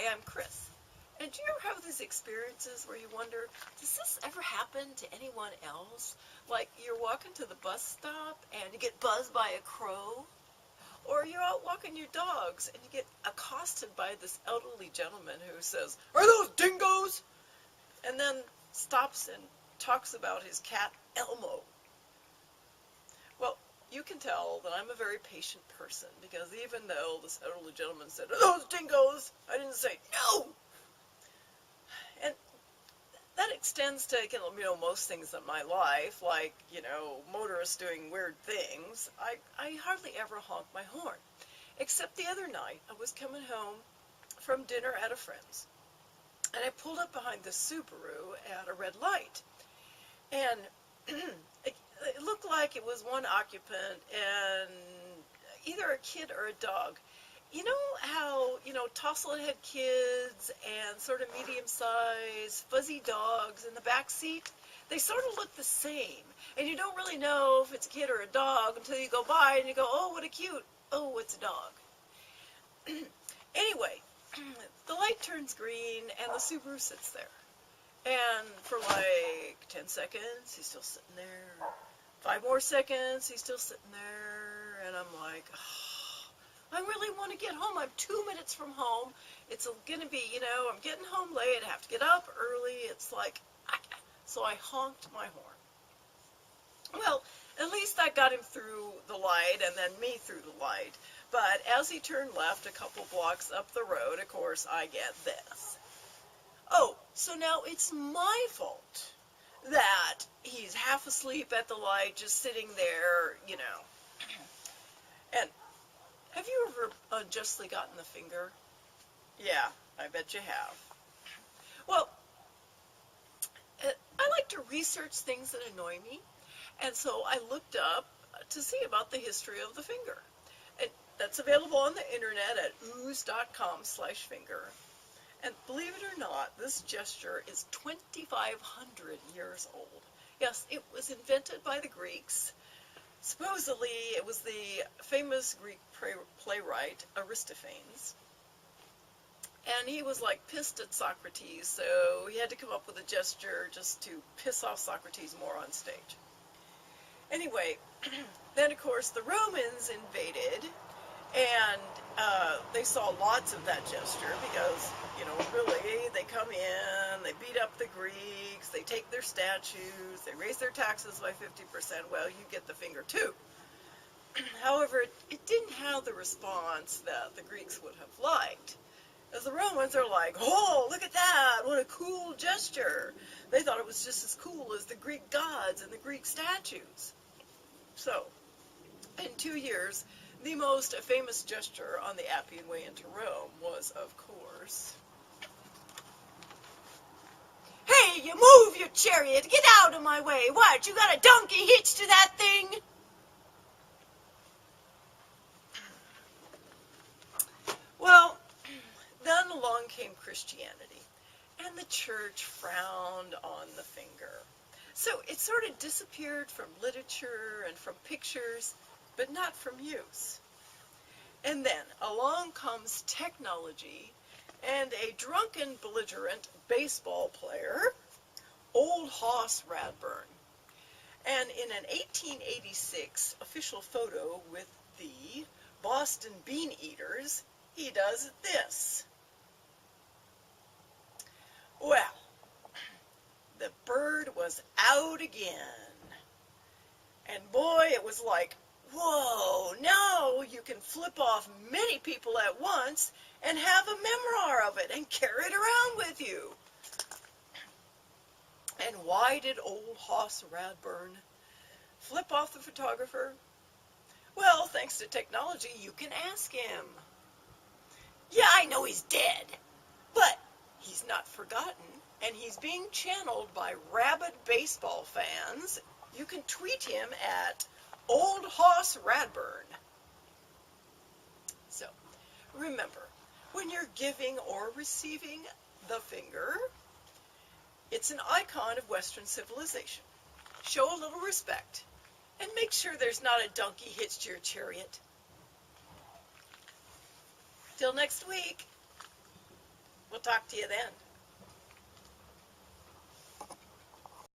Hi, I'm Chris. And do you ever have these experiences where you wonder, does this ever happen to anyone else? Like you're walking to the bus stop and you get buzzed by a crow? Or you're out walking your dogs and you get accosted by this elderly gentleman who says, "Are those dingoes?" And then stops and talks about his cat Elmo. Well, you can tell that I'm a very patient person because even though this elderly gentleman said, "Are those dingoes?" I didn't say no. And that extends to, most things in my life, like, motorists doing weird things. I hardly ever honk my horn. Except the other night, I was coming home from dinner at a friend's, and I pulled up behind the Subaru at a red light. And it looked like it was one occupant and either a kid or a dog. You know how, tousled-head kids and sort of medium-sized fuzzy dogs in the back seat, they sort of look the same. And you don't really know if it's a kid or a dog until you go by and you go, "Oh, what a cute, oh, it's a dog." Anyway, the light turns green and the Subaru sits there. And for like 10 seconds, he's still sitting there. 5 more seconds, he's still sitting there. And I'm like, I really want to get home. I'm 2 minutes from home. It's going to be, I'm getting home late. I have to get up early. It's like, so I honked my horn. Well, at least that got him through the light and then me through the light. But as he turned left a couple blocks up the road, of course, I get this. Oh, so now it's my fault that he's half asleep at the light, just sitting there, And have you ever unjustly gotten the finger? Yeah, I bet you have. Well, I like to research things that annoy me, and so I looked up to see about the history of the finger. And that's available on the internet at ooze.com/finger. And believe it or not, this gesture is 2,500 years old. Yes, it was invented by the Greeks. Supposedly, it was the famous Greek playwright Aristophanes. And he was like pissed at Socrates, so he had to come up with a gesture just to piss off Socrates more on stage. Anyway, then of course the Romans invaded, and they saw lots of that gesture because, really, they come in, they beat up the Greeks, they take their statues, they raise their taxes by 50%. Well, you get the finger too. However, it didn't have the response that the Greeks would have liked. As the Romans are like, "Oh, look at that, what a cool gesture." They thought it was just as cool as the Greek gods and the Greek statues. So, in 2 years, the most famous gesture on the Appian Way into Rome was, of course, "Hey, you move your chariot, get out of my way. What, you got a donkey hitched to that thing?" Well, then along came Christianity, and the church frowned on the finger. So it sort of disappeared from literature and from pictures, but not from use. And then along comes technology and a drunken, belligerent baseball player, Old Hoss Radbourn. And in an 1886 official photo with the Boston Bean Eaters, he does this. Well, the bird was out again. And boy, it was like, whoa, now you can flip off many people at once and have a memoir of it and carry it around with you. And why did Old Hoss Radbourn flip off the photographer? Well, thanks to technology, you can ask him. Yeah, I know he's dead, but he's not forgotten, and he's being channeled by rabid baseball fans. You can tweet him at Old Hoss Radbourn. So, remember, when you're giving or receiving the finger, it's an icon of Western civilization. Show a little respect, and make sure there's not a donkey hitched to your chariot. Till next week. talk to you then.